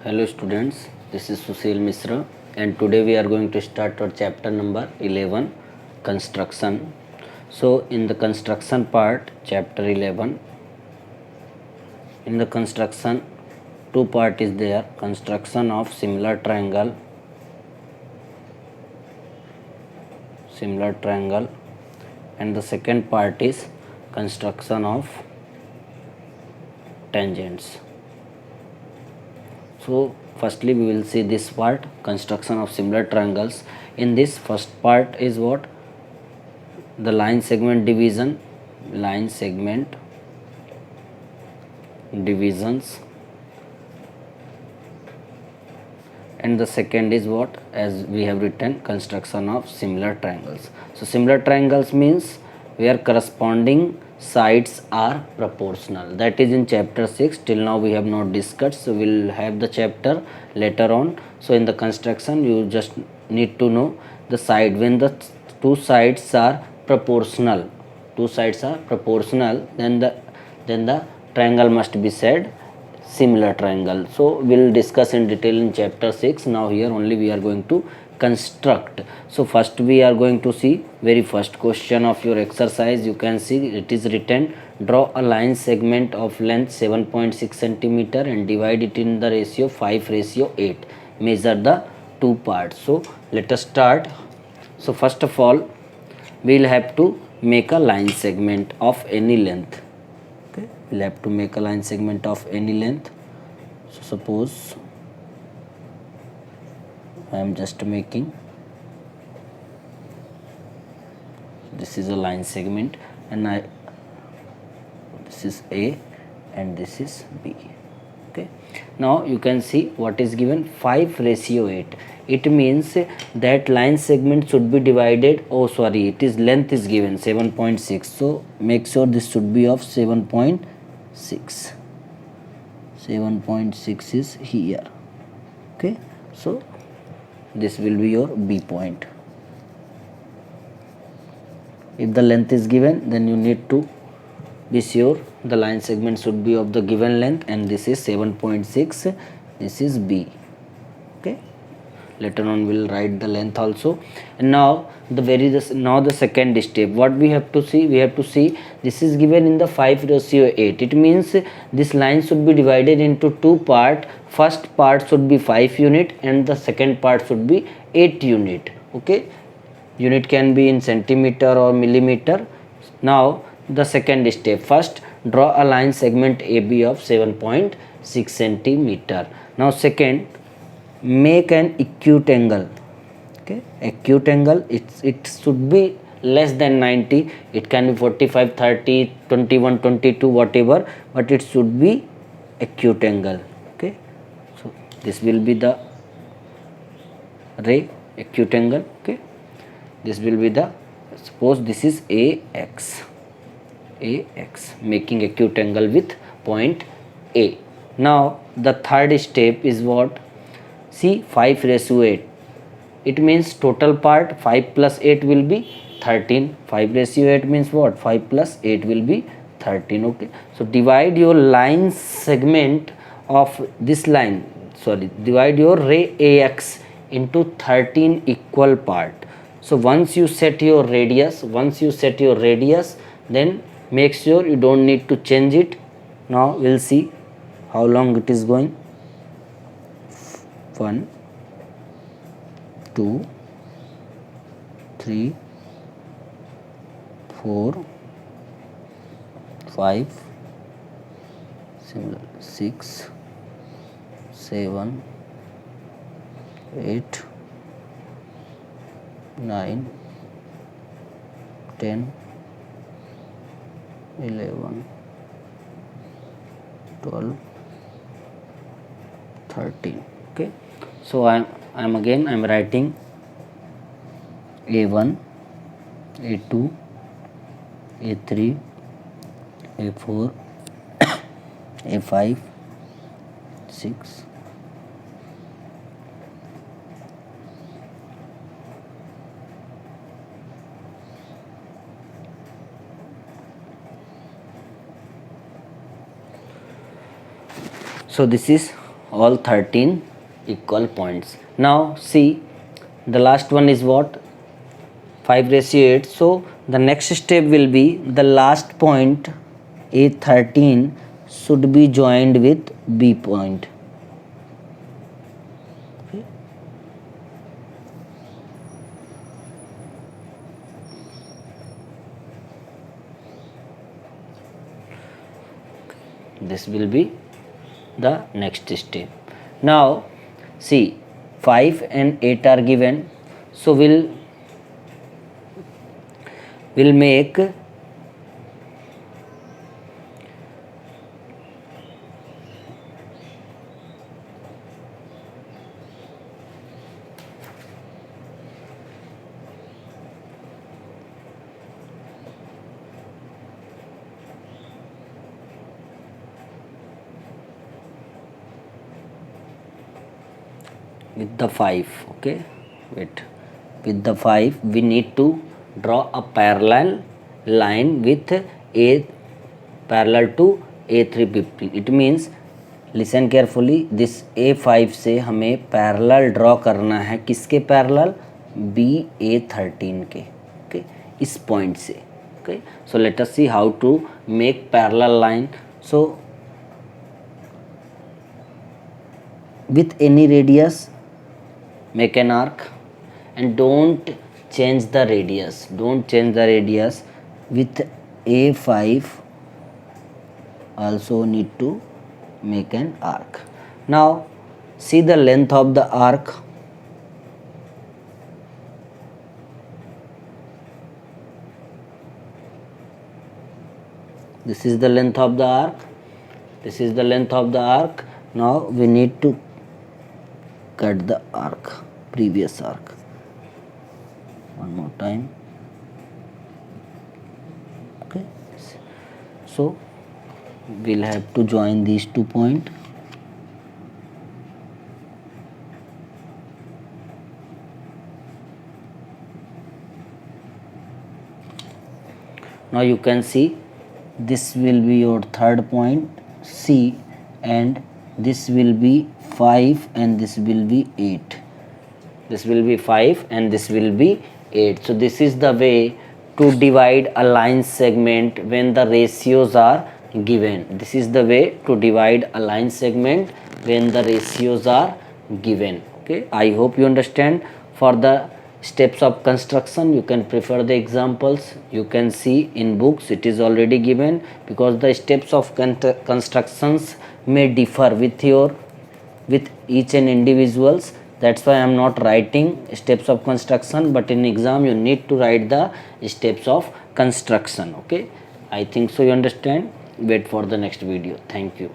Hello students, this is Sushil Misra and today we are going to start our chapter number 11, construction. So in the construction part, chapter 11, in the construction two part is there, construction of similar triangle and the second part is construction of tangents. So firstly we will see this part, construction of similar triangles. In this first part is what? The line segment divisions, and the second is what, as we have written, construction of similar triangles. So similar triangles means where corresponding sides are proportional. That is in chapter 6. Till now we have not discussed, so we will have the chapter later on. So in the construction you just need to know the side. When the two sides are proportional, then the triangle must be said similar triangle. So we'll discuss in detail in chapter 6. Now here only we are going to construct. So first we are going to see very first question of your exercise. You can see it is written, draw a line segment of length 7.6 centimeter and divide it in the ratio 5:8. Measure the two parts. So let us start. So first of all we will have to make a line segment of any length. Okay, we'll have to make a line segment of any length. So suppose I am just making, this is a line segment and this is A and this is B. Okay, now you can see what is given, 5:8. It means that line segment should be divided, it is length is given 7.6, so make sure this should be of 7.6. 7.6 is here. Okay, so this will be your B point. If the length is given, then you need to be sure the line segment should be of the given length, and this is 7.6, this is B. Okay, later on we will write the length also. And now the second step, what we have to see, this is given in the 5:8. It means this line should be divided into two parts. First part should be 5 unit and the second part should be 8 unit. Okay, unit can be in centimeter or millimeter. Now the second step, first draw a line segment AB of 7.6 centimeter. Now second, make an acute angle. Okay, acute angle, it should be less than 90. It can be 45, 30, 21, 22, whatever, but it should be acute angle. Okay, so this will be the ray acute angle. Okay, this will be the, suppose this is AX, making acute angle with point A. Now the third step is what? See, 5:8. It means total part 5 plus 8 will be 13. 5:8 means what? 5 plus 8 will be 13. Okay, so divide your line segment of this line, divide your ray AX into 13 equal part. So once you set your radius, then make sure you don't need to change it. Now we'll see how long it is going. 1, 2, 3, 4, 5, 6, 7, 8, 9, 10, 11, 12, 13. Okay, so I'm writing A1, A2, A3, A4, A5, 6, so this is all 13 equal points. Now see, the last one is what, 5:8. So the next step will be the last point A13 should be joined with B point. Okay. This will be the next step. Now see, 5 and 8 are given, so we'll make with the 5. Okay, wait, with the 5 we need to draw a parallel line with A parallel to A350. It means, listen carefully, this A5 से हमें parallel draw करना है, किसके parallel, BA13 के. Okay, इस point से. Okay, so let us see how to make parallel line. So with any radius make an arc and don't change the radius. With A5 also need to make an arc. Now see the length of the arc. This is the length of the arc. Now we need to cut the arc, previous arc. One more time. Okay, so we'll have to join these 2 points. Now you can see this will be your third point C, and this will be 5 and this will be 8. This will be 5 and this will be 8. So this is the way to divide a line segment when the ratios are given. This is the way to divide a line segment when the ratios are given. Okay, I hope you understand. For the steps of construction, you can prefer the examples. You can see in books it is already given, because the steps of constructions may differ with each and individuals. That's why I am not writing steps of construction, but in exam you need to write the steps of construction. Okay, I think so you understand. Wait for the next video. Thank you.